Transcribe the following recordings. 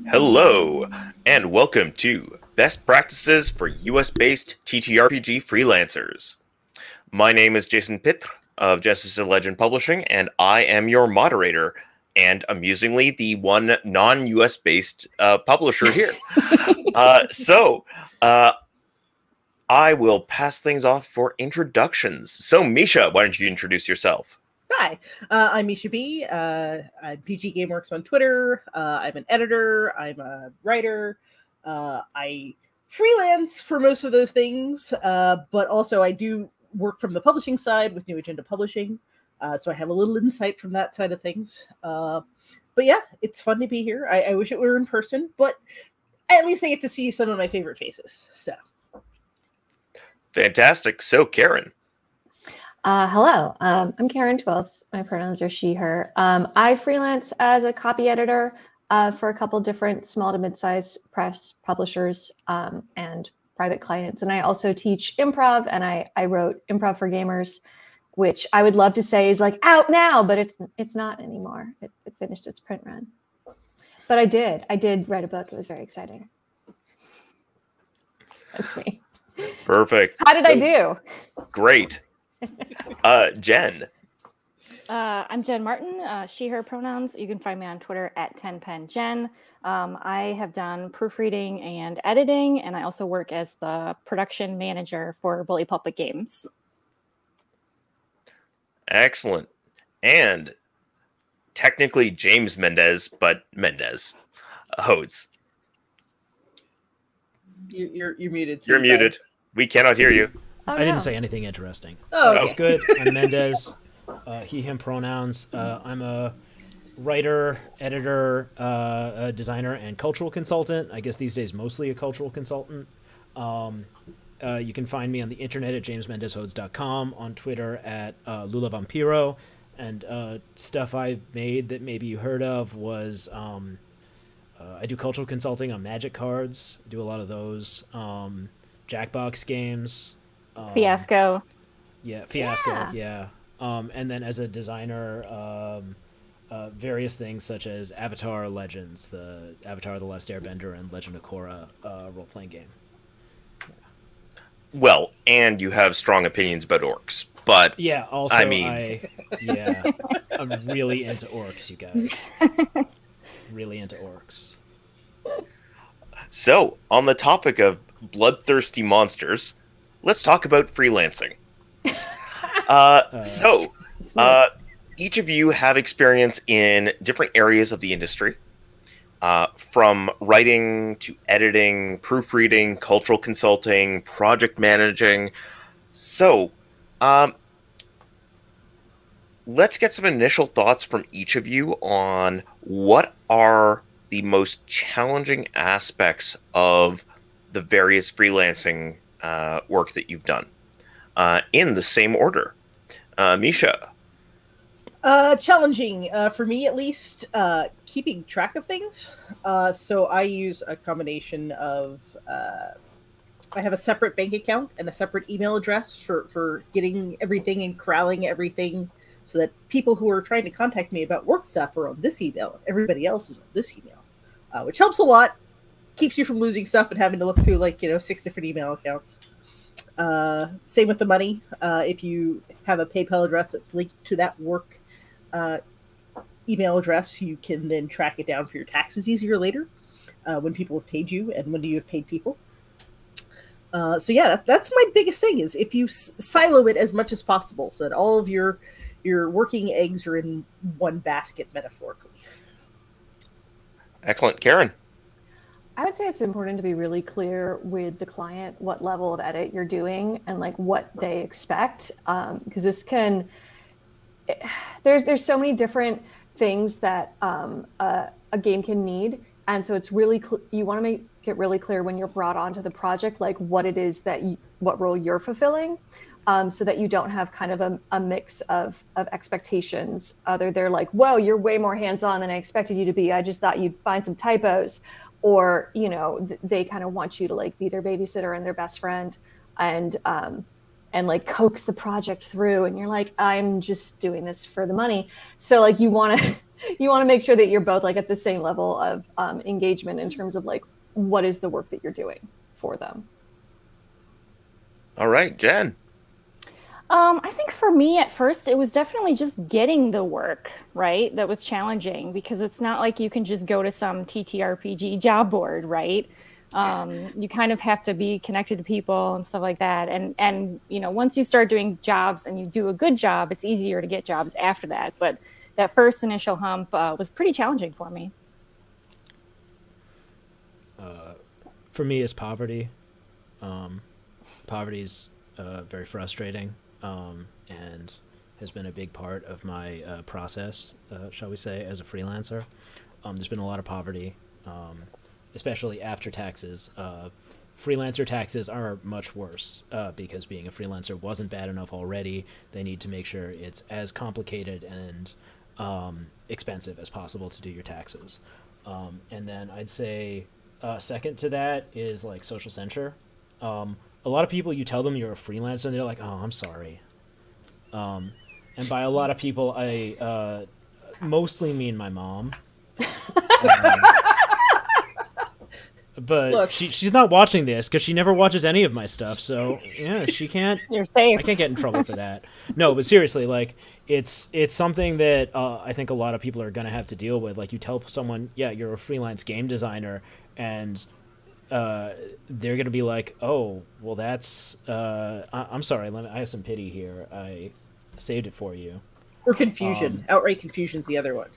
Hello, and welcome to Best Practices for US-based TTRPG Freelancers. My name is Jason Pitre of Genesis of Legend Publishing, and I am your moderator, and amusingly, the one non-US based publisher here. I will pass things off for introductions. So, Misha, why don't you introduce yourself? Hi, I'm Misha B. I'm PG Gameworks on Twitter. I'm an editor. I'm a writer. I freelance for most of those things, but also I do work from the publishing side with New Agenda Publishing. So I have a little insight from that side of things. But yeah, it's fun to be here. I wish it were in person, but at least I get to see some of my favorite faces. So fantastic. So, Karen. Hello, I'm Karen Twelfths. My pronouns are she, her. I freelance as a copy editor for a couple different small to mid-sized press publishers and private clients. And I also teach improv, and I wrote Improv for Gamers, which I would love to say is like out now, but it's not anymore. It finished its print run. But I did write a book. It was very exciting. That's me. Perfect. How did I do? Great. Jen. I'm Jenn Martin, she, her pronouns. You can find me on Twitter at 10penjen. I have done proofreading and editing, and I also work as the production manager for Bully Pulpit Games. Excellent. And technically James Mendez, but Mendez Hodes. You're muted. You're muted. We cannot hear you. Oh, I didn't say anything interesting. Oh, okay. That was good. I'm Mendez. He, him pronouns. I'm a writer, editor, designer, and cultural consultant. I guess these days mostly a cultural consultant. You can find me on the internet at jamesmendezhodes.com, on Twitter at Lula Vampiro, and stuff I made that maybe you heard of was I do cultural consulting on Magic cards. I do a lot of those. Jackbox games. Fiasco. Yeah, Fiasco, yeah. And then as a designer, various things such as Avatar Legends, the Avatar The Last Airbender, and Legend of Korra role-playing game. Yeah. Well, and you have strong opinions about orcs, but... Yeah, also, I'm really into orcs, you guys. Really into orcs. So, on the topic of bloodthirsty monsters, let's talk about freelancing. Each of you have experience in different areas of the industry, from writing to editing, proofreading, cultural consulting, project managing. So, let's get some initial thoughts from each of you on what are the most challenging aspects of the various freelancing work that you've done, in the same order. Misha. Challenging, for me at least, keeping track of things. So I use a combination of, I have a separate bank account and a separate email address for getting everything and corralling everything so that people who are trying to contact me about work stuff are on this email. Everybody else is on this email, which helps a lot. Keeps you from losing stuff and having to look through 6 different email accounts. Same with the money. If you have a PayPal address that's linked to that work email address, you can then track it down for your taxes easier later, when people have paid you and when you have paid people. So yeah, that's my biggest thing, is if you silo it as much as possible so that all of your working eggs are in one basket, metaphorically. Excellent. Karen. I would say it's important to be really clear with the client what level of edit you're doing and what they expect, because this can, there's so many different things that a game can need, and so it's really you want to make it really clear when you're brought onto the project what it is that what role you're fulfilling, so that you don't have kind of a mix of expectations. Either they're like, whoa, you're way more hands-on than I expected you to be. I just thought you'd find some typos. Or, they kind of want you to be their babysitter and their best friend. And and like coax the project through, and you're like, I'm just doing this for the money. So like you want to make sure that you're both like at the same level of engagement in terms of like what is the work that you're doing for them. All right, Jen. I think for me at first, it was definitely just getting the work, right? That was challenging, because it's not like you can just go to some TTRPG job board, right? You kind of have to be connected to people and stuff like that. And you know, once you start doing jobs and you do a good job, it's easier to get jobs after that. But that first initial hump was pretty challenging for me. For me, it's poverty. Poverty's very frustrating. And has been a big part of my process, shall we say, as a freelancer. There's been a lot of poverty, especially after taxes. Freelancer taxes are much worse because being a freelancer wasn't bad enough already. They need to make sure it's as complicated and expensive as possible to do your taxes. And then I'd say second to that is like social censure. A lot of people, you tell them you're a freelancer, and they're like, "Oh, I'm sorry." And by a lot of people, I mostly mean my mom. But look, she's not watching this because she never watches any of my stuff. So yeah, she can't. You're safe. I can't get in trouble for that. No, but seriously, like it's something that I think a lot of people are gonna have to deal with. Like you tell someone, "Yeah, you're a freelance game designer," and they're gonna be like, "Oh, well, that's I'm sorry. I have some pity here. I saved it for you." Or confusion. Outright confusion is the other one.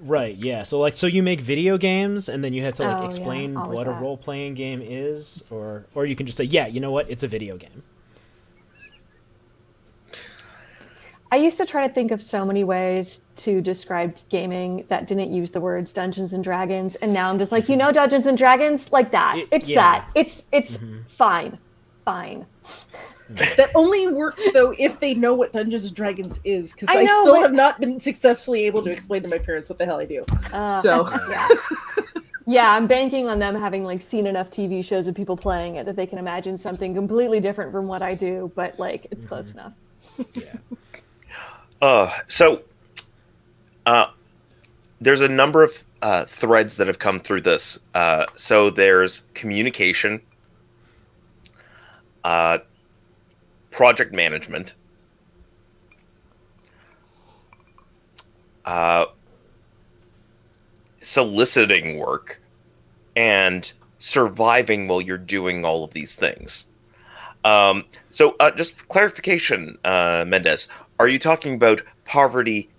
Right. Yeah. So so you make video games, and then you have to like explain what a that. role-playing game is, or you can just say, "Yeah, you know what? It's a video game." I used to try to think of so many ways to describe gaming that didn't use the words Dungeons and Dragons, and now I'm just like, Dungeons and Dragons, like that. It's fine. That only works though if they know what Dungeons and Dragons is, because I still have not been successfully able to explain to my parents what the hell I do. Yeah, I'm banking on them having like seen enough TV shows of people playing it that they can imagine something completely different from what I do, but like it's close enough. Yeah. There's a number of threads that have come through this. So there's communication, project management, soliciting work, and surviving while you're doing all of these things. So just clarification, Mendez, are you talking about poverty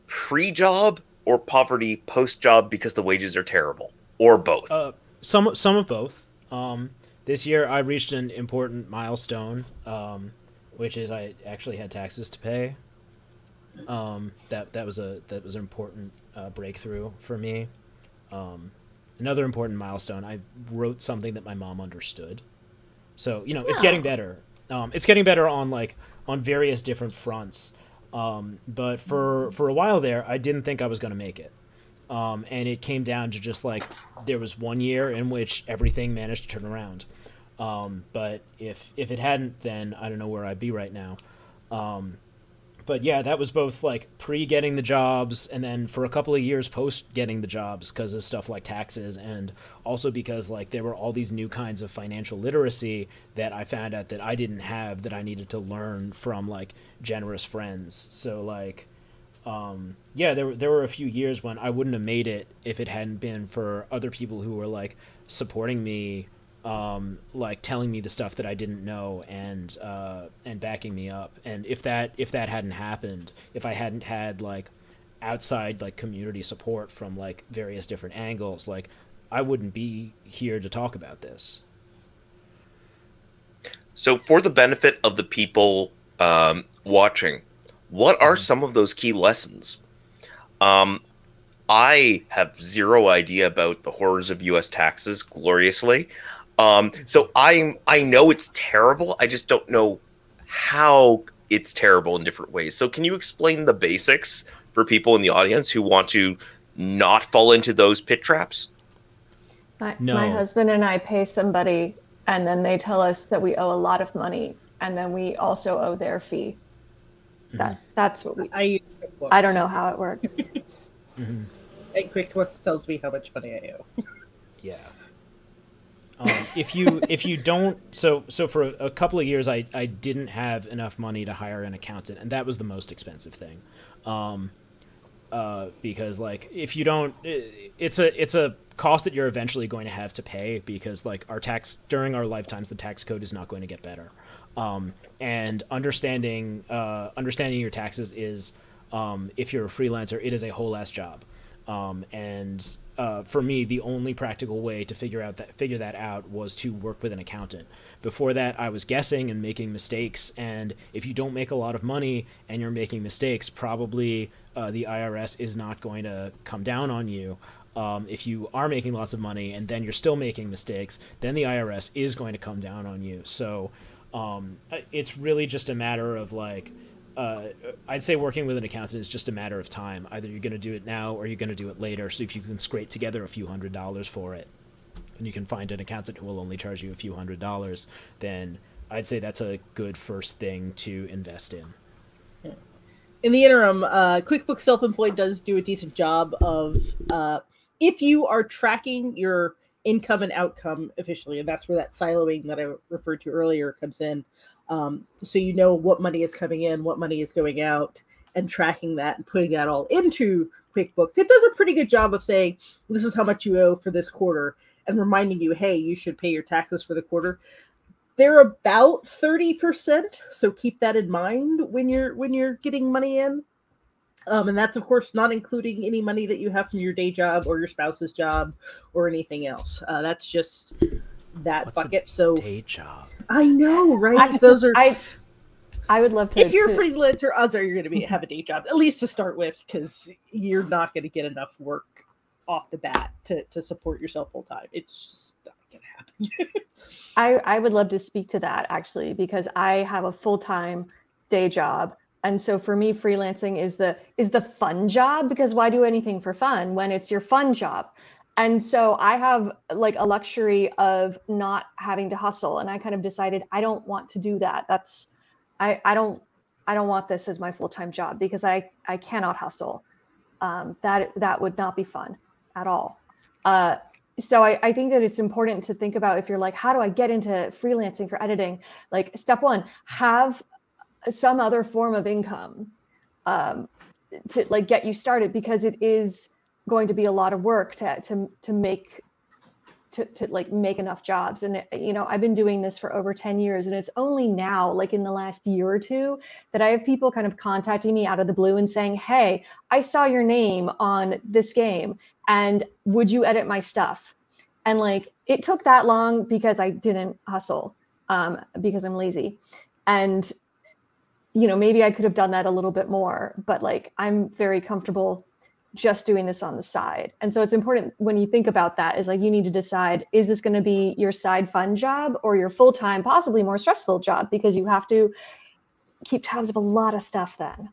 pre-job or poverty post-job because the wages are terrible, or both? Some of both. This year I reached an important milestone, which is I actually had taxes to pay. That was an important breakthrough for me. Another important milestone, I wrote something that my mom understood. So it's getting better. It's getting better on various different fronts. But for a while there, I didn't think I was going to make it. And it came down to just like there was one year in which everything managed to turn around. But if it hadn't, then I don't know where I'd be right now. But yeah, that was both like pre-getting the jobs and then for a couple of years post-getting the jobs because of stuff like taxes, and also because like there were all these new kinds of financial literacy that I found out that I didn't have, that I needed to learn from like generous friends. So like yeah, there were a few years when I wouldn't have made it if it hadn't been for other people who were like supporting me, like telling me the stuff that I didn't know and backing me up. And if that hadn't happened, if I hadn't had like outside like community support from like various different angles, like I wouldn't be here to talk about this. So for the benefit of the people watching, what are some of those key lessons? I have zero idea about the horrors of U.S. taxes, gloriously. So I know it's terrible. I just don't know how it's terrible in different ways. So can you explain the basics for people in the audience who want to not fall into those pit traps? My husband and I pay somebody, and then they tell us that we owe a lot of money, and then we also owe their fee. That's what we. I use QuickBooks. I don't know how it works. And QuickBooks tells me how much money I owe. Yeah. If you don't, so for a couple of years I didn't have enough money to hire an accountant, and that was the most expensive thing. Because like if you don't, it's a cost that you're eventually going to have to pay, because like during our lifetimes the tax code is not going to get better. And understanding your taxes is, if you're a freelancer, it is a whole ass job. And for me, the only practical way to figure that out was to work with an accountant. Before that, I was guessing and making mistakes. And if you don't make a lot of money and you're making mistakes, probably the IRS is not going to come down on you. If you are making lots of money and then you're still making mistakes, then the IRS is going to come down on you. So it's really just a matter of like, I'd say working with an accountant is just a matter of time. Either you're going to do it now or you're going to do it later. So if you can scrape together a few $100s for it, and you can find an accountant who will only charge you a few $100s, then I'd say that's a good first thing to invest in. In the interim, QuickBooks Self-Employed does do a decent job of, if you are tracking your income and outcome efficiently, and that's where that siloing that I referred to earlier comes in. So you know what money is coming in, what money is going out, and tracking that and putting that all into QuickBooks. It does a pretty good job of saying, this is how much you owe for this quarter, and reminding you, hey, you should pay your taxes for the quarter. They're about 30%, so keep that in mind when you're getting money in. And that's, of course, not including any money that you have from your day job or your spouse's job or anything else. That's just that What's bucket. A so day job. I know, right? Actually, Those are. I would love to. If you're a freelancer, odds are you're going to have a day job, at least to start with, because you're not going to get enough work off the bat to support yourself full time. It's just not going to happen. I would love to speak to that, actually, because I have a full-time day job. And so for me, freelancing is the fun job, because why do anything for fun when it's your fun job? And so I have like a luxury of not having to hustle. And I kind of decided I don't want to do that. I don't want this as my full-time job, because I cannot hustle. That would not be fun at all. So I think that it's important to think about, if you're like, how do I get into freelancing for editing? Like, step one, have some other form of income to like get you started, because it is going to be a lot of work to make enough jobs. And I've been doing this for over 10 years, and it's only now, like in the last year or two, that I have people kind of contacting me out of the blue and saying, hey, I saw your name on this game, and would you edit my stuff? And like, it took that long because I didn't hustle, because I'm lazy. And maybe I could have done that a little bit more, but like, I'm very comfortable just doing this on the side. And so it's important when you think about that, is like, you need to decide, is this going to be your side fun job or your full-time, possibly more stressful job? Because you have to keep tabs of a lot of stuff then.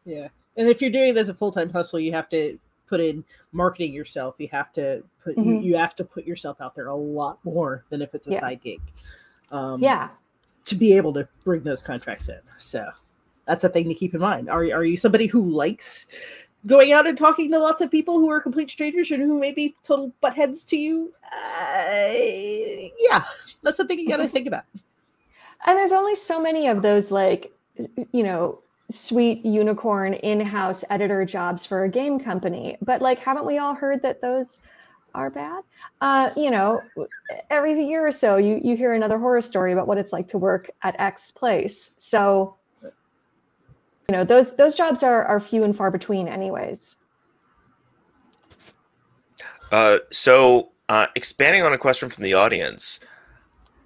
Yeah. And if you're doing it as a full-time hustle, you have to put in marketing yourself. You have to put, you have to put yourself out there a lot more than if it's a side gig. To be able to bring those contracts in. So that's a thing to keep in mind. Are you somebody who likes going out and talking to lots of people who are complete strangers and who may be total butt heads to you? Yeah, that's something you got to think about. And there's only so many of those, like, sweet unicorn in-house editor jobs for a game company. But like, haven't we all heard that those are bad? Every year or so, you hear another horror story about what it's like to work at X place. So, those jobs are few and far between anyways. So expanding on a question from the audience,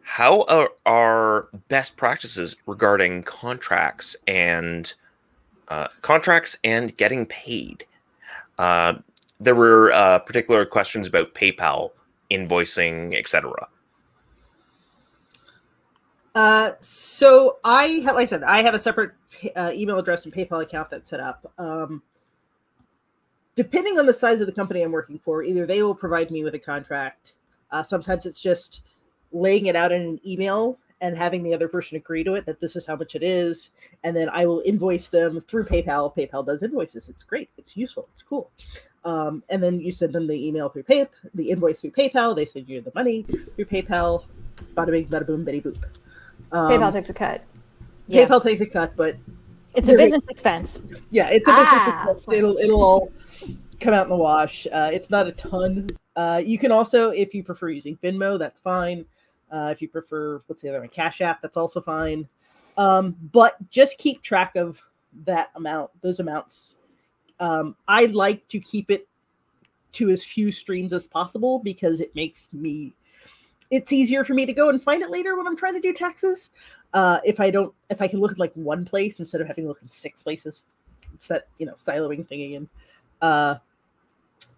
how are best practices regarding contracts and getting paid? There were particular questions about PayPal, invoicing, etc. So like I said, I have a separate email address and PayPal account that's set up. Depending on the size of the company I'm working for, either they will provide me with a contract. Sometimes it's just laying it out in an email and having the other person agree to it, that this is how much it is. And then I will invoice them through PayPal. PayPal does invoices. It's great. It's useful. It's cool. And then you send them the email through the invoice through PayPal. They send you the money through PayPal. Bada bing, bada boom, bitty boop. PayPal takes a cut. PayPal takes a cut, but it's a business expense. Yeah, it's a business expense. It'll all come out in the wash. It's not a ton. You can also, if you prefer using Venmo, that's fine. If you prefer, what's the other one, Cash App, that's also fine. But just keep track of that amount, those amounts. I like to keep it to as few streams as possible because it makes it's easier for me to go and find it later when I'm trying to do taxes. If I can look at like one place instead of having to look in 6 places. It's that, siloing thing again.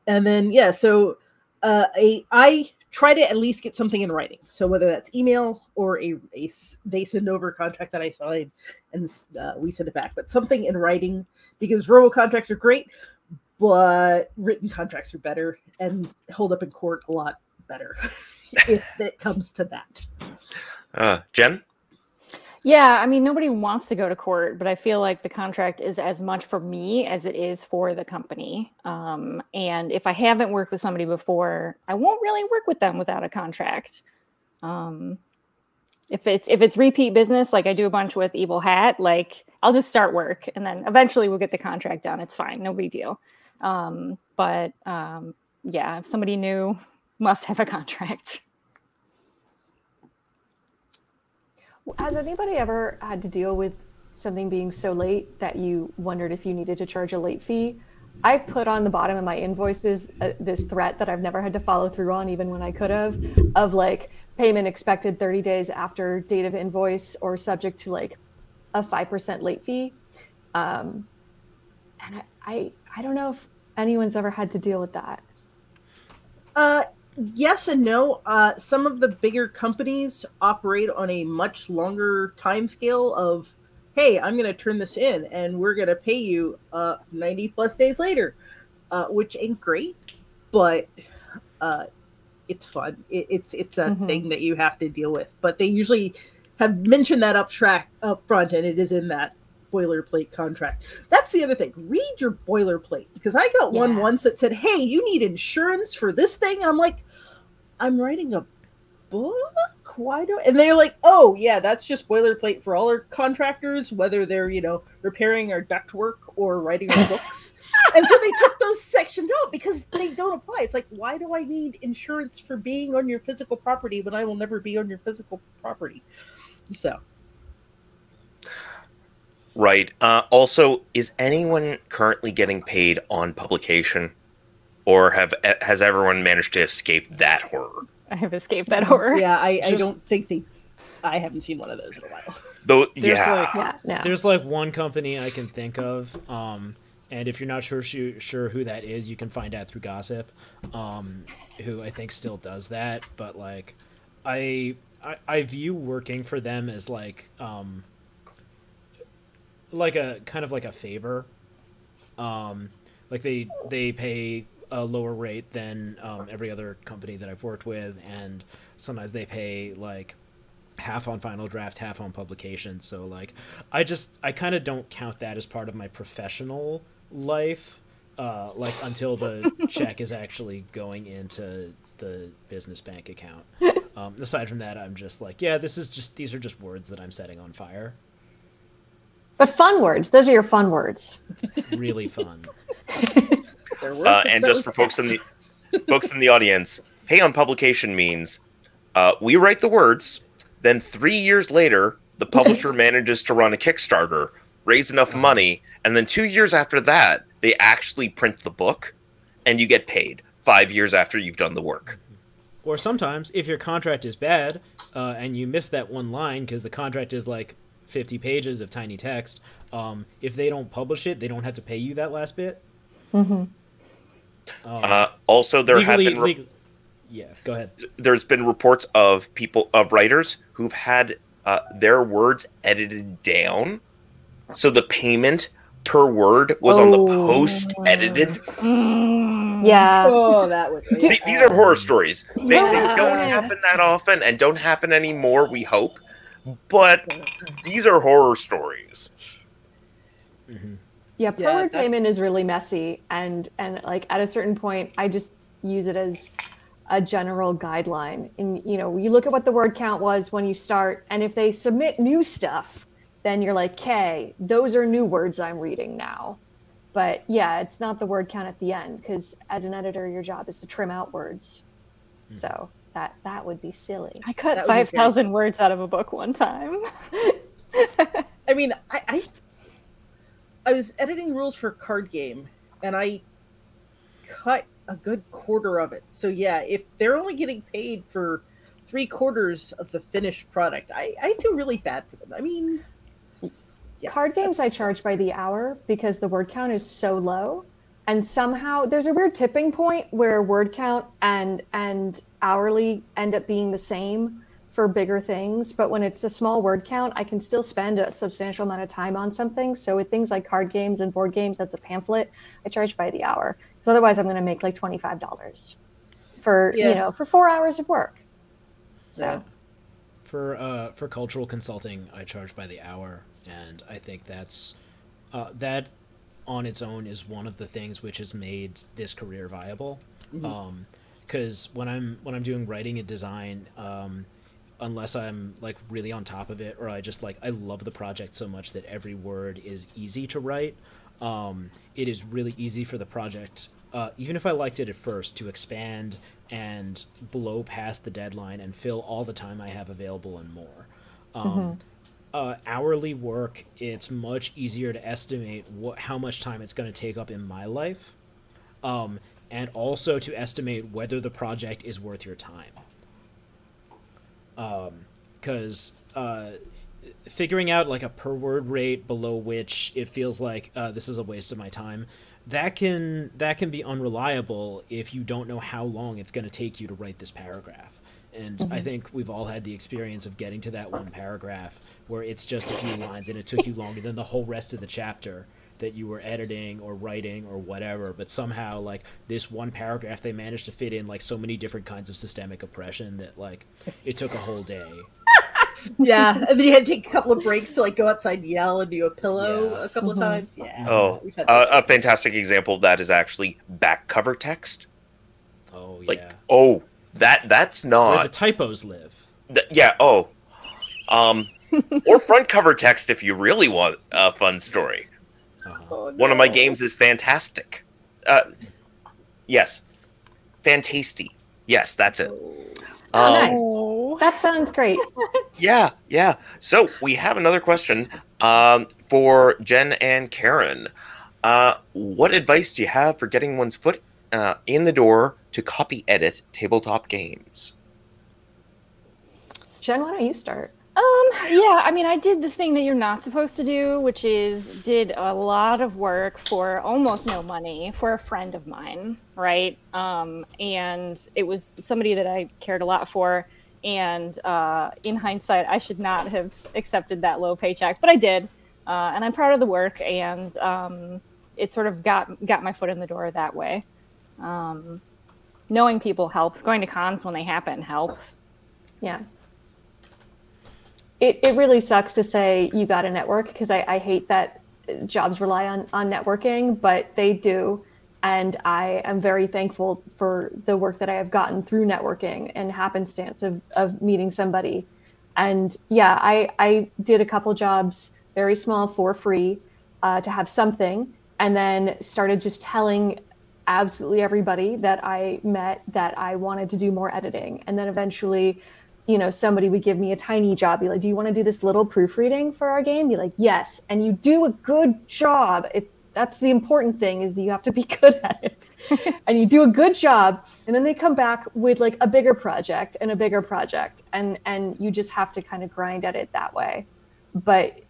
And then, so I try to at least get something in writing. So whether that's email or they send over a contract that I sign and we send it back, but something in writing, because verbal contracts are great, but written contracts are better and hold up in court a lot better if it comes to that. Jen? Yeah, I mean, nobody wants to go to court, but I feel like the contract is as much for me as it is for the company. And if I haven't worked with somebody before, I won't really work with them without a contract. If it's repeat business, like I do a bunch with Evil Hat, like I'll just start work and then eventually we'll get the contract done. It's fine, no big deal. But if somebody new, must have a contract. Has anybody ever had to deal with something being so late that you wondered if you needed to charge a late fee? I've put on the bottom of my invoices this threat that I've never had to follow through on, even when I could have, of like payment expected 30 days after date of invoice or subject to like a 5% late fee. And I don't know if anyone's ever had to deal with that. Yes and no. Some of the bigger companies operate on a much longer time scale of, hey, I'm going to turn this in and we're going to pay you 90 plus days later, which ain't great, but it's fun. It's a thing that you have to deal with. But they usually have mentioned that up front, and it is in that boilerplate contract. That's the other thing. Read your boilerplates, because I got one once that said, hey, you need insurance for this thing. I'm like, I'm writing a book? Why do I? And they're like, oh yeah, that's just boilerplate for all our contractors, whether they're repairing our ductwork or writing our books. And so they took those sections out because they don't apply. It's like, why do I need insurance for being on your physical property when I will never be on your physical property? So right. Also, is anyone currently getting paid on publication, or has everyone managed to escape that horror? I have escaped that horror. Yeah, I don't think I haven't seen one of those in a while. Though, there's like one company I can think of, and if you're not sure who that is, you can find out through gossip, who I think still does that. But like, I view working for them as like a kind of like a favor. Like they pay a lower rate than every other company that I've worked with, and sometimes they pay like half on final draft, half on publication. So like I kind of don't count that as part of my professional life, like until the check is actually going into the business bank account. Aside from that, I'm just like, yeah, these are just words that I'm setting on fire. But fun words. Those are your fun words. Really fun. And just for folks in the audience, pay on publication means we write the words, then 3 years later, the publisher manages to run a Kickstarter, raise enough money, and then 2 years after that, they actually print the book, and you get paid 5 years after you've done the work. Or sometimes, if your contract is bad, and you miss that one line because the contract is like 50 pages of tiny text, if they don't publish it, they don't have to pay you that last bit. Mm-hmm. Also, there have been yeah, go ahead. There's been reports of writers who've had their words edited down, so the payment per word was on the post edited. Yeah. Oh, that would. These are horror stories. They don't happen that often and don't happen anymore. We hope, but these are horror stories. Mm-hmm. Yeah, Yeah, per word payment that's- is really messy, and like at a certain point, I just use it as a general guideline. And you know, you look at what the word count was when you start, and if they submit new stuff, then you're like, okay, those are new words I'm reading now. But yeah, it's not the word count at the end, because as an editor, your job is to trim out words. So that would be silly. I cut That would be very 5,000 words out of a book one time. I mean, I was editing rules for a card game, and I cut a good quarter of it. So yeah, if they're only getting paid for 3/4 of the finished product, I feel really bad for them. I mean, yeah, Card games I that's- charge by the hour because the word count is so low. And somehow there's a weird tipping point where word count and hourly end up being the same for bigger things. But when it's a small word count, I can still spend a substantial amount of time on something. So with things like card games and board games, that's a pamphlet, I charge by the hour. Because otherwise I'm going to make like $25 for, Yeah. you know, for 4 hours of work. So Yeah. For cultural consulting, I charge by the hour, and I think that's that on its own is one of the things which has made this career viable. Because when I'm doing writing and design, unless I'm like really on top of it, or I just like I love the project so much that every word is easy to write, it is really easy for the project. Even if I liked it at first, to expand and blow past the deadline and fill all the time I have available and more. Hourly work, it's much easier to estimate how much time it's going to take up in my life, and also to estimate whether the project is worth your time. Because figuring out like a per word rate below which it feels like this is a waste of my time, that can be unreliable if you don't know how long it's going to take you to write this paragraph. And I think we've all had the experience of getting to that one paragraph where it's just a few lines and it took you longer than the whole rest of the chapter that you were editing or writing or whatever. But somehow, like, this one paragraph, they managed to fit in, like, so many different kinds of systemic oppression that, like, it took a whole day. Yeah, and then you had to take a couple of breaks to like go outside and yell into a pillow Yeah. a couple of times. Yeah. Oh, we've had those a days. fantastic example of that is actually back cover text. Oh, yeah. Like, oh, that's Where not... the typos live. Yeah, oh. Or front cover text if you really want a fun story. Oh, One of my no. games is fantastic. Yes. Fantasty. Yes, that's it. Oh, nice. Oh. that sounds great. Yeah. So we have another question for Jen and Karen. What advice do you have for getting one's foot in the door to copy edit tabletop games? Jen, why don't you start? Yeah, I mean, I did the thing that you're not supposed to do, which is did a lot of work for almost no money for a friend of mine, right? And it was somebody that I cared a lot for. And in hindsight, I should not have accepted that low paycheck, but I did. And I'm proud of the work, and it sort of got my foot in the door that way. Knowing people helps. Going to cons when they happen helps. Yeah. It really sucks to say you got a network, because I hate that jobs rely on networking, but they do. And I am very thankful for the work that I have gotten through networking and happenstance of meeting somebody. And yeah, I did a couple jobs, very small, for free, to have something, and then started just telling absolutely everybody that I met that I wanted to do more editing. And then eventually, you know, somebody would give me a tiny job, be like, do you want to do this little proofreading for our game? Be like, yes. And you do a good job. That's the important thing, is you have to be good at it. And you do a good job, and then they come back with like a bigger project and a bigger project, and you just have to kind of grind at it that way. But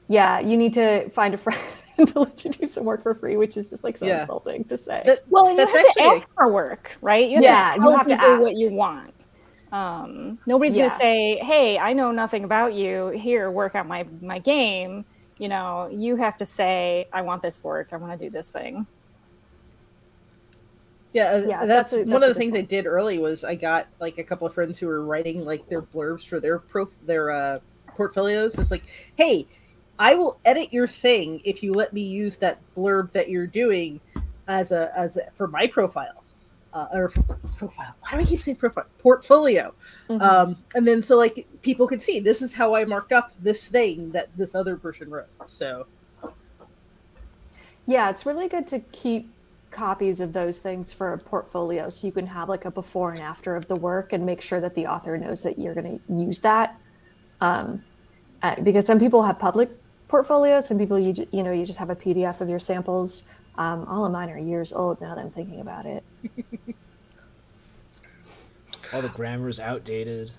yeah, you need to find a friend to let you do some work for free, which is just like so Yeah. insulting to say. Well, and you That's have to actually- ask for work, right? You Yeah, have to you tell have to people ask. what you want. Nobody's Yeah. gonna say, "Hey, I know nothing about you. Here, work out my game." You know, you have to say, "I want this work. I want to do this thing." Yeah, that's one of a the things I did early was I got like a couple of friends who were writing like their blurbs for their portfolios. It's like, hey, I will edit your thing if you let me use that blurb that you're doing as a for my profile. Or profile. Why do I keep saying profile? Portfolio. And then so like people could see this is how I marked up this thing that this other person wrote. So yeah, it's really good to keep copies of those things for a portfolio so you can have like a before and after of the work and make sure that the author knows that you're going to use that. Because some people have public portfolios, some people you just have a PDF of your samples. All of mine are years old now that I'm thinking about it. All the grammar's outdated.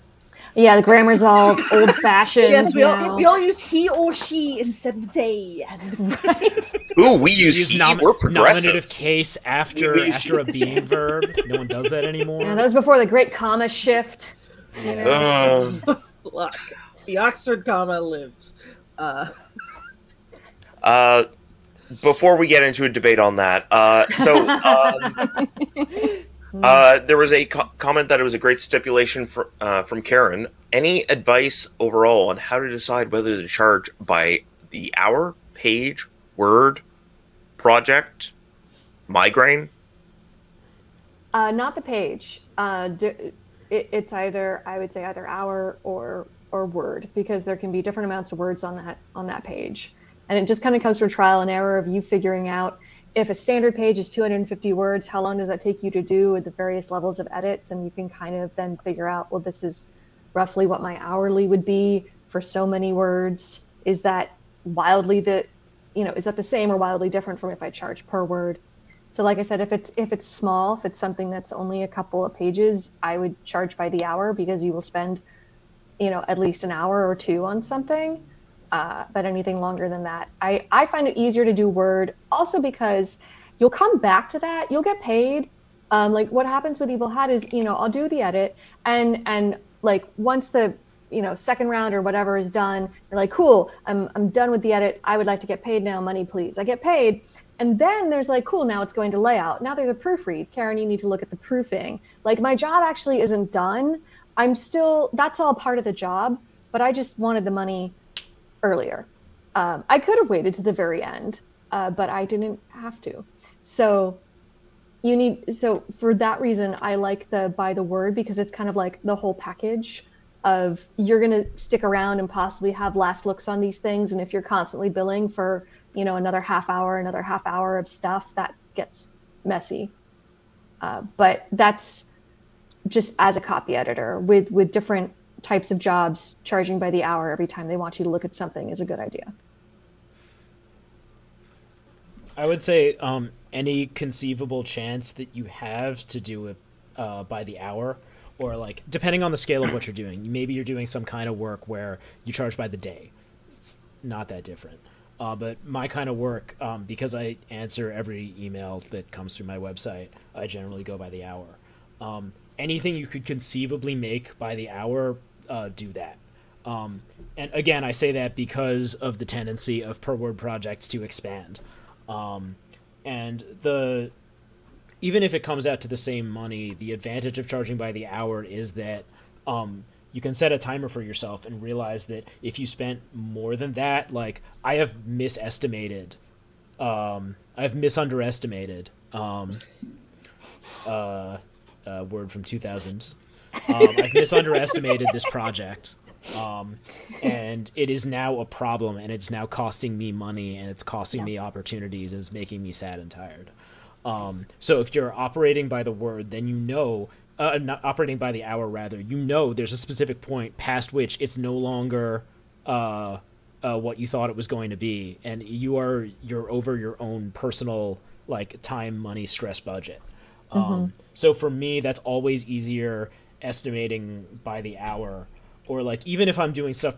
Yeah, the grammar's all old-fashioned. Yes, we all use he or she instead of they. Right. Ooh, we use he. We're progressive. Nominative case after a being verb. No one does that anymore. Yeah, that was before the great comma shift. You know? Look, the Oxford comma lives. Before we get into a debate on that, there was a comment that it was a great stipulation from Karen. Any advice overall on how to decide whether to charge by the hour, page, word, project, migraine? Not the page. It's either, I would say, either hour or word, because there can be different amounts of words on that page. And it just kind of comes from trial and error of you figuring out if a standard page is 250 words, how long does that take you to do with the various levels of edits? And you can kind of then figure out, well, this is roughly what my hourly would be for so many words. Is that is that the same or wildly different from if I charge per word? So like I said, if it's small, if it's something that's only a couple of pages, I would charge by the hour because you will spend, at least an hour or two on something. But anything longer than that, I find it easier to do word, also because you'll come back to that, you'll get paid. Like what happens with Evil Hat is, I'll do the edit and like once the, second round or whatever is done, you're like, cool, I'm done with the edit. I would like to get paid now, money please. I get paid. And then there's like, cool, now it's going to layout. Now there's a proofread. Karen, you need to look at the proofing. Like my job actually isn't done. That's all part of the job, but I just wanted the money earlier. I could have waited to the very end, but I didn't have to. So for that reason, I like the by the word, because it's kind of like the whole package of you're going to stick around and possibly have last looks on these things. And if you're constantly billing for, another half hour of stuff, that gets messy. But that's just as a copy editor with different types of jobs, charging by the hour every time they want you to look at something is a good idea. I would say any conceivable chance that you have to do it by the hour, or like depending on the scale of what you're doing, maybe you're doing some kind of work where you charge by the day. It's not that different. But my kind of work, because I answer every email that comes through my website, I generally go by the hour. Anything you could conceivably make by the hour, do that. And again, I say that because of the tendency of per word projects to expand. And even if it comes out to the same money, the advantage of charging by the hour is that you can set a timer for yourself and realize that if you spent more than that, like I have misunderestimated word from 2000. I've misunderestimated this project, and it is now a problem, and it's now costing me money, and it's costing me opportunities, and it's making me sad and tired. So if you're operating by the word, then not operating by the hour rather, there's a specific point past which it's no longer what you thought it was going to be, and you're over your own personal like time, money, stress budget. So for me, that's always easier estimating by the hour, or like even if I'm doing stuff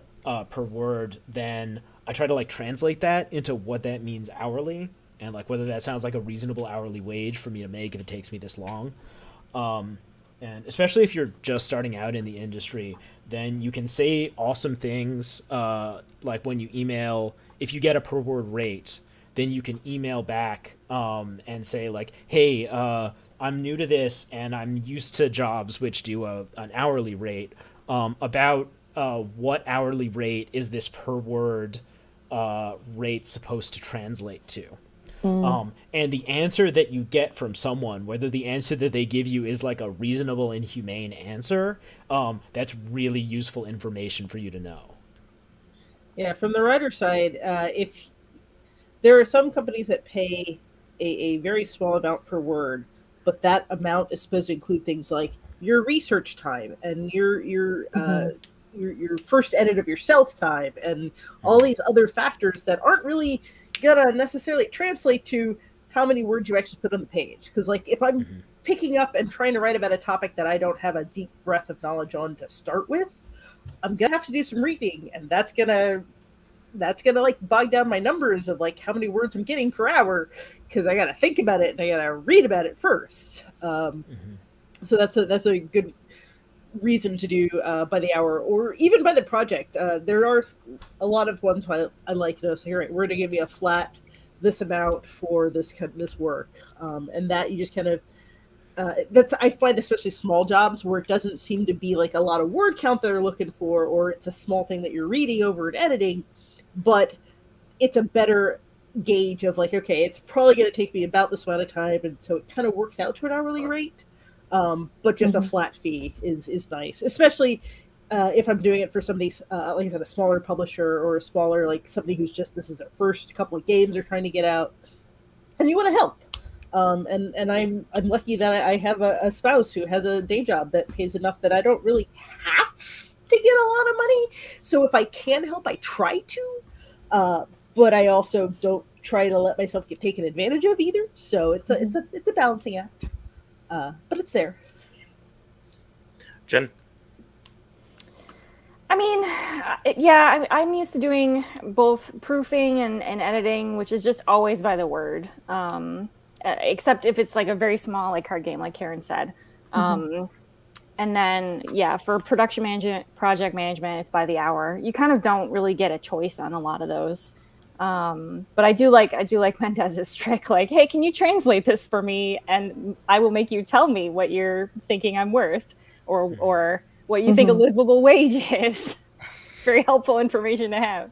per word, then I try to like translate that into what that means hourly, and like whether that sounds like a reasonable hourly wage for me to make if it takes me this long. And especially if you're just starting out in the industry, then you can say awesome things, like when you email, if you get a per word rate, then you can email back and say like, hey, I'm new to this and I'm used to jobs which do an hourly rate. About what hourly rate is this per word rate supposed to translate to? And the answer that you get from someone, whether the answer that they give you is like a reasonable and humane answer, that's really useful information for you to know. Yeah, from the writer side, if there are some companies that pay a very small amount per word, but that amount is supposed to include things like your research time and your first edit of yourself time and all these other factors that aren't really gonna necessarily translate to how many words you actually put on the page. Because like if I'm picking up and trying to write about a topic that I don't have a deep breadth of knowledge on to start with, I'm gonna have to do some reading, and that's gonna like bog down my numbers of like how many words I'm getting per hour, because I gotta think about it and I gotta read about it first. So that's a good reason to do by the hour or even by the project. There are a lot of ones I like to say, all right, we're going to give you a flat this amount for this work, and that you just kind of that's, I find, especially small jobs where it doesn't seem to be like a lot of word count they're looking for, or it's a small thing that you're reading over and editing, but it's a better gauge of like, okay, it's probably going to take me about this amount of time, and so it kind of works out to an hourly rate. But just a flat fee is nice, especially if I'm doing it for somebody, like I said, a smaller publisher or a smaller, like somebody who's just, this is their first couple of games they're trying to get out, and you want to help. And I'm lucky that I have a spouse who has a day job that pays enough that I don't really have to get a lot of money. So if I can help, I try to, but I also don't try to let myself get taken advantage of either. So it's a balancing act. But it's there. Jen? I mean, yeah, I'm used to doing both proofing and editing, which is just always by the word, except if it's like a very small like card game, like Karen said. And then, yeah, for production management, project management, it's by the hour. You kind of don't really get a choice on a lot of those. But I do like Mendez's trick. Like, hey, can you translate this for me? And I will make you tell me what you're thinking I'm worth, or what you think a livable wage is. Very helpful information to have.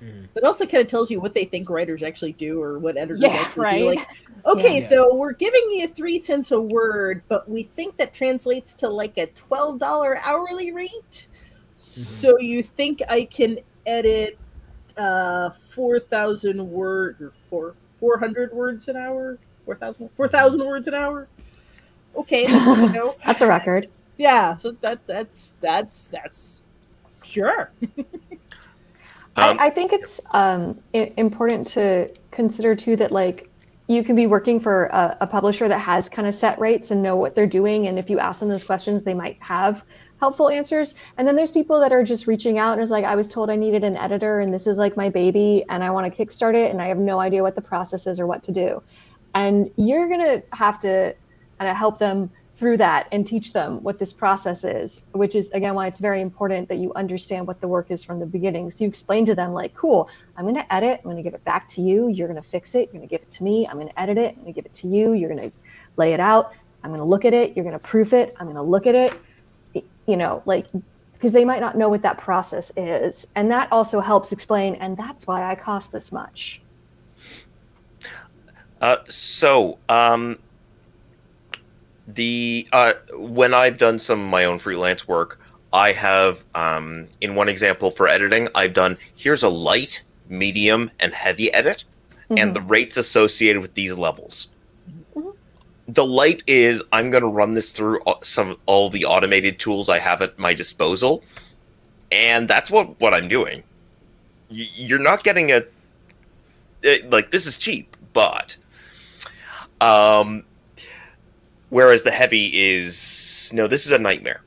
It also kind of tells you what they think writers actually do, or what editors actually do. Like, okay, so we're giving you 3 cents a word, but we think that translates to like a $12 hourly rate. So you think I can edit 4,000 words or 400 words an hour, 4,000 words an hour. Okay, that's what we know. That's a record. Yeah, so that's sure. I think it's important to consider too that like you can be working for a publisher that has kind of set rates and know what they're doing, and if you ask them those questions, they might have helpful answers. And then there's people that are just reaching out and it's like, I was told I needed an editor and this is like my baby and I want to kickstart it and I have no idea what the process is or what to do. And you're going to have to kind of help them through that and teach them what this process is, which is again why it's very important that you understand what the work is from the beginning. So you explain to them like, cool, I'm going to edit, I'm going to give it back to you, you're going to fix it, you're going to give it to me, I'm going to edit it, I'm going to give it to you, you're going to lay it out, I'm going to look at it, you're going to proof it, I'm going to look at it. You know, like, because they might not know what that process is. And that also helps explain, and that's why I cost this much. When I've done some of my own freelance work, I have, in one example for editing, I've done, here's a light, medium, and heavy edit, and the rates associated with these levels. The light is, I'm going to run this through all the automated tools I have at my disposal, and that's what I'm doing. You're not getting like, this is cheap, but whereas the heavy is, no, this is a nightmare.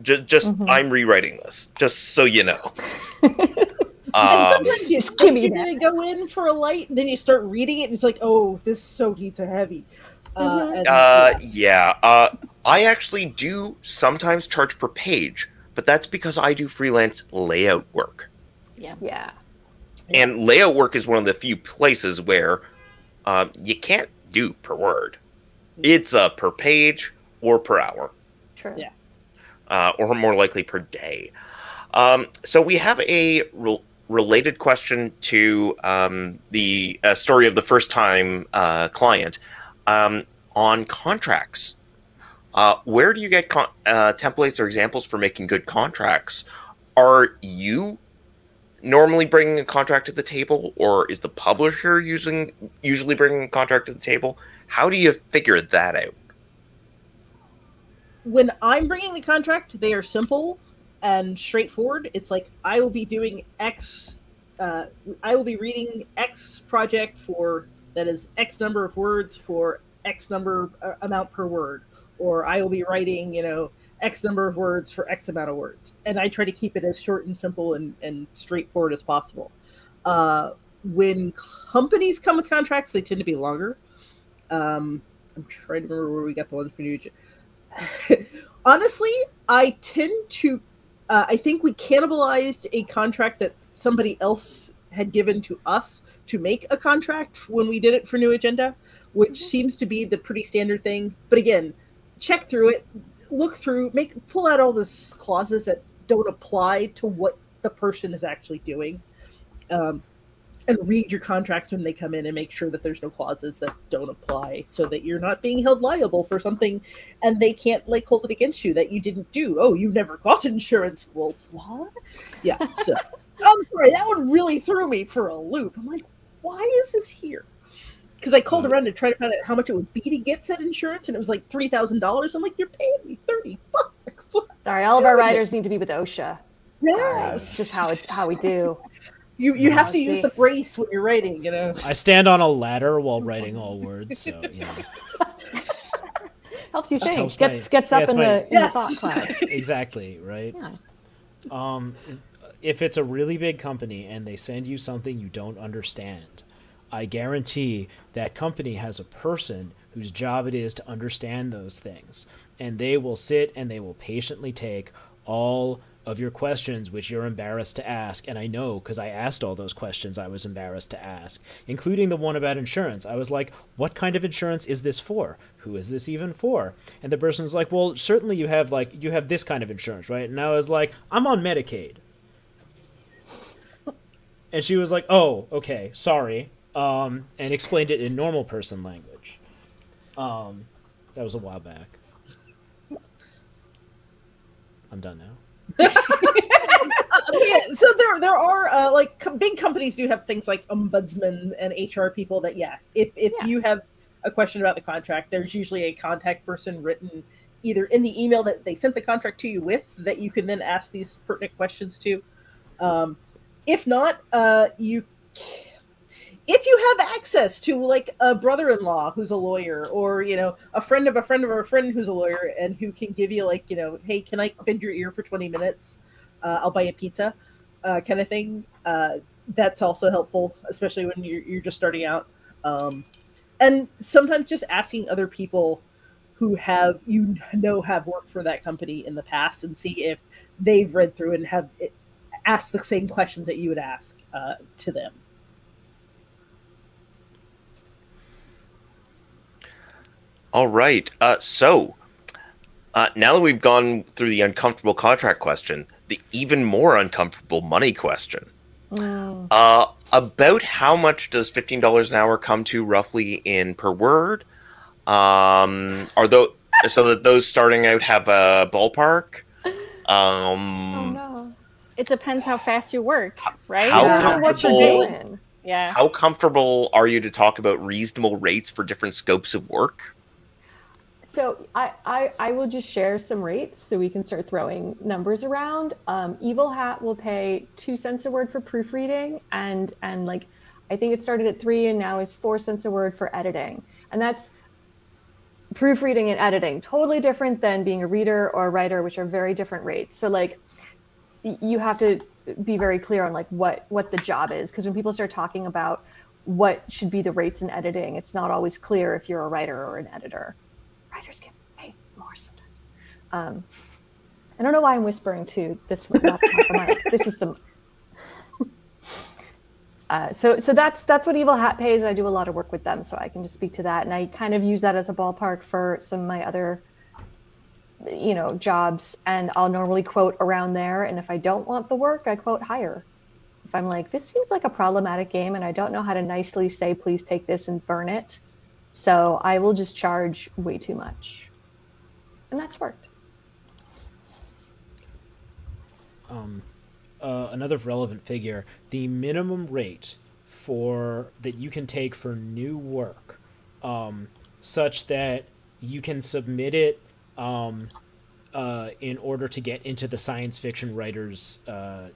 Just I'm rewriting this, just so you know. And sometimes you think you're going to go in for a light, then you start reading it, and it's like, oh, this so needs a heavy. I actually do sometimes charge per page, but that's because I do freelance layout work. Yeah. And layout work is one of the few places where you can't do per word. It's per page or per hour. True. Yeah. Or more likely per day. So we have a related question to the story of the first-time client on contracts. Where do you get templates or examples for making good contracts? Are you normally bringing a contract to the table, or is the publisher usually bringing a contract to the table? How do you figure that out? When I'm bringing the contract, they are simple and straightforward. It's like, I will be doing X, I will be reading X project for, that is X number of words for X number amount per word, or I will be writing, X number of words for X amount of words. And I try to keep it as short and simple and straightforward as possible. When companies come with contracts, they tend to be longer. I'm trying to remember where we got the ones for New. Honestly, I tend to, I think we cannibalized a contract that somebody else had given to us to make a contract when we did it for New Agenda, which seems to be the pretty standard thing. But again, check through it, look through, pull out all those clauses that don't apply to what the person is actually doing. And read your contracts when they come in and make sure that there's no clauses that don't apply, so that you're not being held liable for something and they can't hold it against you that you didn't do. Oh, you never got insurance. Well, what? Yeah. So I'm sorry, that one really threw me for a loop. I'm like, why is this here? Because I called around to try to find out how much it would be to get said insurance, and it was like $3,000. I'm like, you're paying me $30. Sorry, all of our writers need to be with OSHA. Yeah, it's just how we do. You have to use the brace when you're writing, I stand on a ladder while writing all words, so helps you think. Helps gets up in the thought cloud. Exactly, right? Yeah. If it's a really big company and they send you something you don't understand, I guarantee that company has a person whose job it is to understand those things. And they will sit and they will patiently take all of your questions which you're embarrassed to ask. And I know, because I asked all those questions I was embarrassed to ask, including the one about insurance. I was like, what kind of insurance is this for? Who is this even for? And the person's like, well, certainly you have this kind of insurance, right? And I was like, I'm on Medicaid. And she was like, oh, okay, sorry. And explained it in normal person language. That was a while back. I'm done now. Yeah, so there are big companies do have things like ombudsmen and HR people that if you have a question about the contract, there's usually a contact person written either in the email that they sent the contract to you with that you can then ask these pertinent questions to. If not, if you have access to a brother-in-law who's a lawyer, or a friend of a friend of a friend who's a lawyer and who can give you hey, can I bend your ear for 20 minutes? I'll buy you pizza, kind of thing. That's also helpful, especially when you're just starting out. And sometimes just asking other people who have worked for that company in the past and see if they've read through and have asked the same questions that you would ask to them. All right. So now that we've gone through the uncomfortable contract question, the even more uncomfortable money question. About how much does $15 an hour come to roughly in per word? Are those so that those starting out have a ballpark? Oh no! It depends how fast you work, right? What you're doing. Yeah. How comfortable are you to talk about reasonable rates for different scopes of work? So I will just share some rates so we can start throwing numbers around. Evil Hat will pay 2 cents a word for proofreading, and I think it started at 3 and now is 4 cents a word for editing. And that's proofreading and editing, totally different than being a reader or a writer, which are very different rates. So you have to be very clear on what the job is, because when people start talking about what should be the rates in editing, it's not always clear if you're a writer or an editor. Writers get paid more sometimes. I don't know why I'm whispering to this laptop mic. This is the. So that's what Evil Hat pays. I do a lot of work with them, so I can just speak to that. And I kind of use that as a ballpark for some of my other, jobs. And I'll normally quote around there. And if I don't want the work, I quote higher. If I'm like, this seems like a problematic game, and I don't know how to nicely say, please take this and burn it, so I will just charge way too much, and that's worked. Another relevant figure, the minimum rate that you can take for new work, such that you can submit it in order to get into the Science Fiction Writers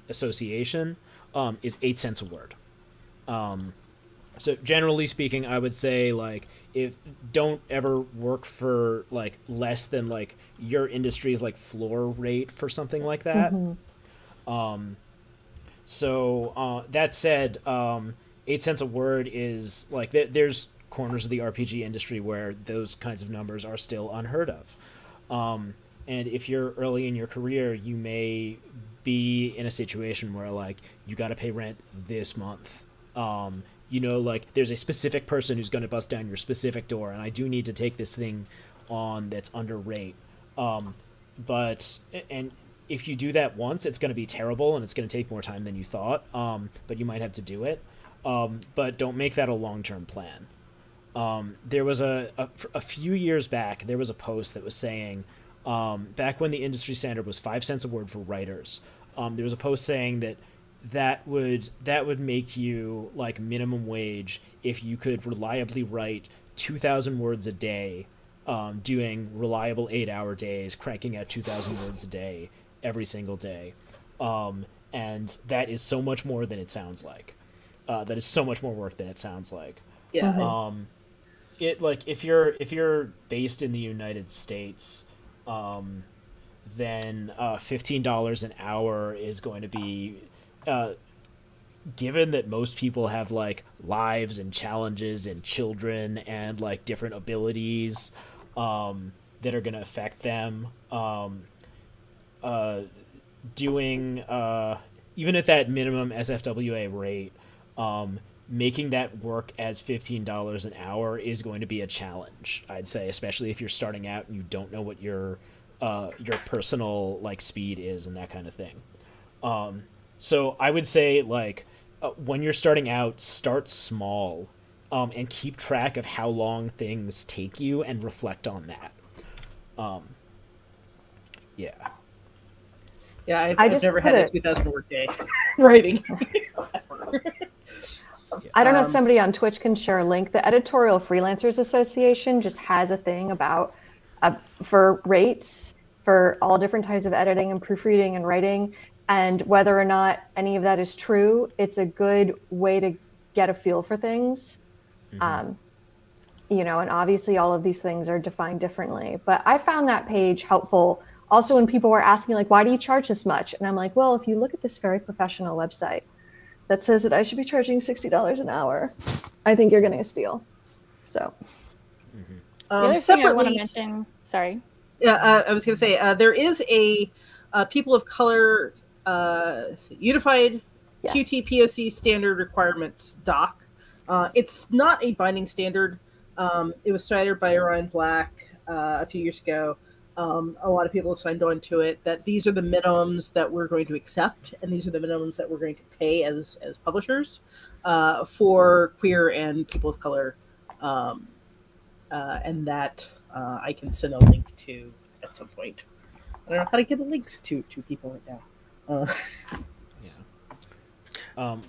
Association, is 8 cents a word. So generally speaking, I would say, like, don't ever work for like less than like your industry's like floor rate for something like that. So that said, 8 cents a word is like there's corners of the RPG industry where those kinds of numbers are still unheard of. And if you're early in your career, you may be in a situation where like you got to pay rent this month. Like there's a specific person who's going to bust down your specific door, and I do need to take this thing on that's under rate. But if you do that once, it's going to be terrible, and it's going to take more time than you thought. But you might have to do it. But don't make that a long-term plan. There was a few years back, there was a post that was saying, back when the industry standard was 5 cents a word for writers, there was a post saying that would make you like minimum wage if you could reliably write 2,000 words a day, doing reliable 8-hour days, cranking out 2,000 words a day every single day. And that is so much more than it sounds like. That is so much more work than it sounds like. Yeah. It like if you're based in the United States, then $15 an hour is going to be, given that most people have like lives and challenges and children and like different abilities that are going to affect them, doing even at that minimum SFWA rate, making that work as $15 an hour is going to be a challenge, I'd say, especially if you're starting out and you don't know what your personal like speed is and that kind of thing. So I would say like when you're starting out, start small, and keep track of how long things take you and reflect on that. Yeah. Yeah, I've never had a 2,000 word day writing. I don't know if somebody on Twitch can share a link. The Editorial Freelancers Association just has a thing about for rates for all different types of editing and proofreading and writing, and whether or not any of that is true, it's a good way to get a feel for things. And obviously all of these things are defined differently, but I found that page helpful also when people were asking like, why do you charge this much? And I'm like, well, if you look at this very professional website that says that I should be charging $60 an hour, I think you're getting a steal. So the other thing I want to mention, sorry. Yeah, I was going to say, there is a People of Color Unified QT POC Standard Requirements doc. It's not a binding standard. It was started by Orion Black a few years ago. A lot of people have signed on to it, that these are the minimums that we're going to accept, and these are the minimums that we're going to pay as publishers for queer and people of color, and that I can send a link to at some point. I don't know how to get the links to people right now.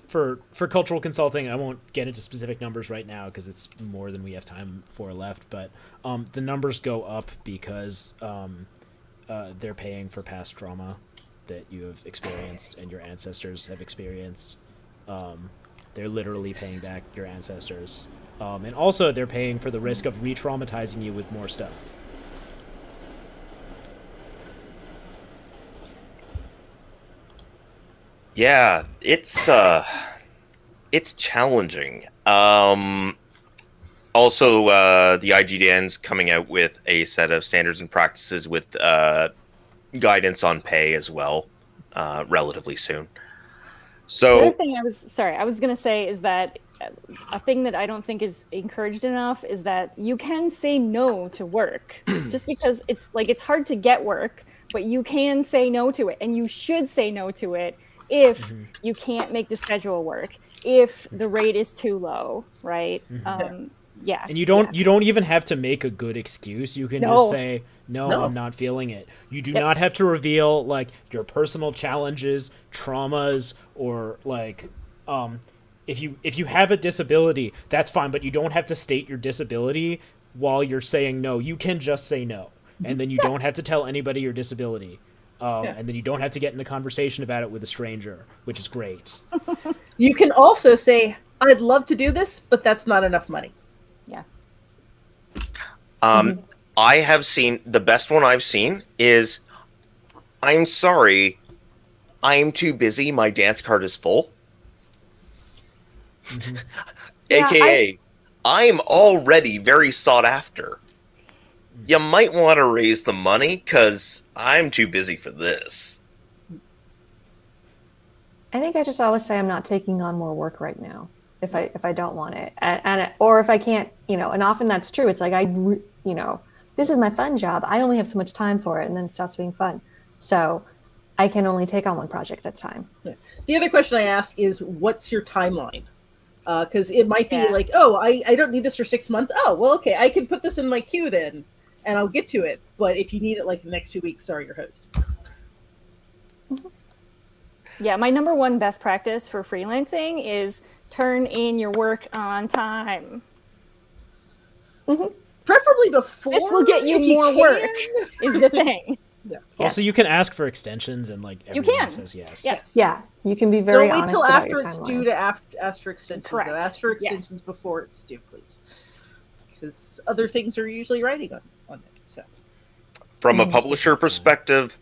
For cultural consulting, I won't get into specific numbers right now because it's more than we have time for left, but the numbers go up because they're paying for past trauma that you have experienced and your ancestors have experienced. They're literally paying back your ancestors. And also they're paying for the risk of re-traumatizing you with more stuff. Yeah, it's challenging. Also, the IGDN's coming out with a set of standards and practices with guidance on pay as well, relatively soon. So the other thing I was going to say is that a thing that I don't think is encouraged enough is that you can say no to work just because it's hard to get work, but you can say no to it, and you should say no to it if you can't make the schedule work, if the rate is too low, right? Yeah. And you don't even have to make a good excuse. You can just say, no, I'm not feeling it. You do not have to reveal like your personal challenges, traumas, or like if you have a disability, that's fine, but you don't have to state your disability while you're saying no. You can just say no. And then you don't have to tell anybody your disability. And then you don't have to get in a conversation about it with a stranger, which is great. You can also say, I'd love to do this, but that's not enough money. Yeah. I have seen, the best one I've seen is, I'm sorry, I'm too busy, my dance card is full. AKA, I'm already very sought after. You might want to raise the money, because I'm too busy for this. I think I just always say I'm not taking on more work right now if I don't want it, or if I can't, and often that's true. It's like this is my fun job. I only have so much time for it, and then it stops being fun. So I can only take on one project at a time. Yeah. The other question I ask is, what's your timeline? Because it might be like, oh, I don't need this for 6 months. Oh, well, okay, I can put this in my queue then, and I'll get to it. But if you need it like the next 2 weeks, sorry, your host. Yeah, my number one best practice for freelancing is turn in your work on time. Preferably before. This will get you more work, is the thing. Yeah. Also, you can ask for extensions, and like everyone says yes. Yes. Yeah, you can be very Don't wait honest till about after your it's timeline. due to ask for extensions. Correct. Though. Ask for extensions before it's due, please. Because other things are usually writing on it. So, From a publisher perspective,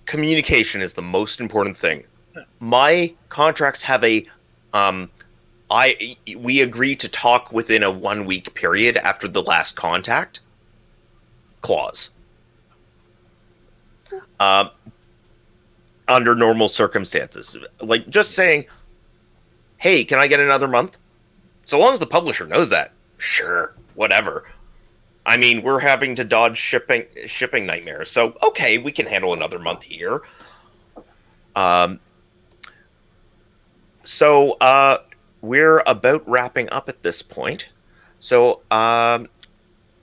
communication is the most important thing. My contracts have a we agree to talk within a 1 week period after the last contact clause. Under normal circumstances, like just saying, hey, can I get another month? So long as the publisher knows that, sure, whatever. I mean, we're having to dodge shipping nightmares, so okay, we can handle another month here. So we're about wrapping up at this point. So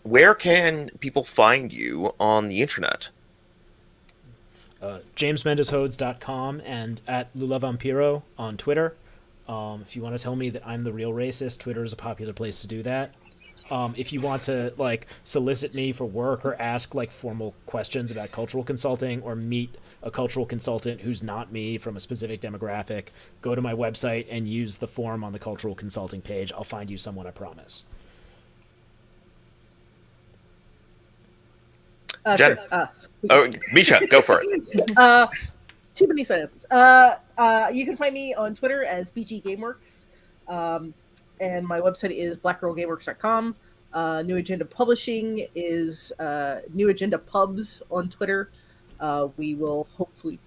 where can people find you on the internet? JamesMendezHodes.com and at LulaVampiro on Twitter. If you want to tell me that I'm the real racist, Twitter is a popular place to do that. If you want to like solicit me for work or ask like formal questions about cultural consulting or meet a cultural consultant who's not me from a specific demographic, go to my website and use the form on the cultural consulting page. I'll find you someone, I promise. Jen. Misha, go for it. Too many silences. You can find me on Twitter as BG Gameworks, and my website is blackgirlgameworks.com. New Agenda Publishing is New Agenda Pubs on Twitter. We will hopefully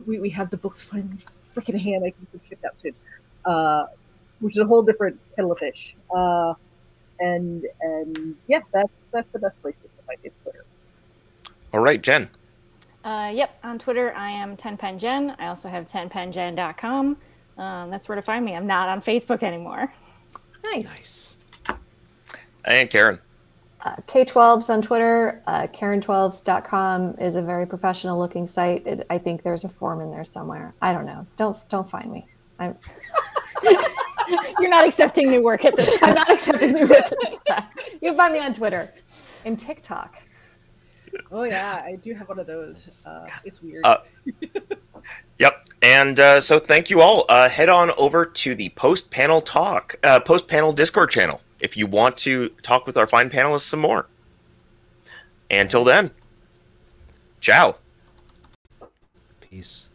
we have the books finally freaking hand. I can get them shipped out soon, which is a whole different kettle of fish. And yeah, that's the best places to find is Twitter. All right, Jen. Yep, on Twitter, I am 10penjen. I also have 10penjen.com. That's where to find me. I'm not on Facebook anymore. Nice. And Karen. K12s on Twitter. Karen12s.com is a very professional looking site. I think there's a form in there somewhere. I don't know. Don't find me. You're not accepting new work at this time. I'm not accepting new work at this time. You can find me on Twitter and TikTok. Oh yeah, I do have one of those. It's weird. Yep. And so thank you all. Head on over to the post-panel Discord channel if you want to talk with our fine panelists some more. Until then, ciao. Peace.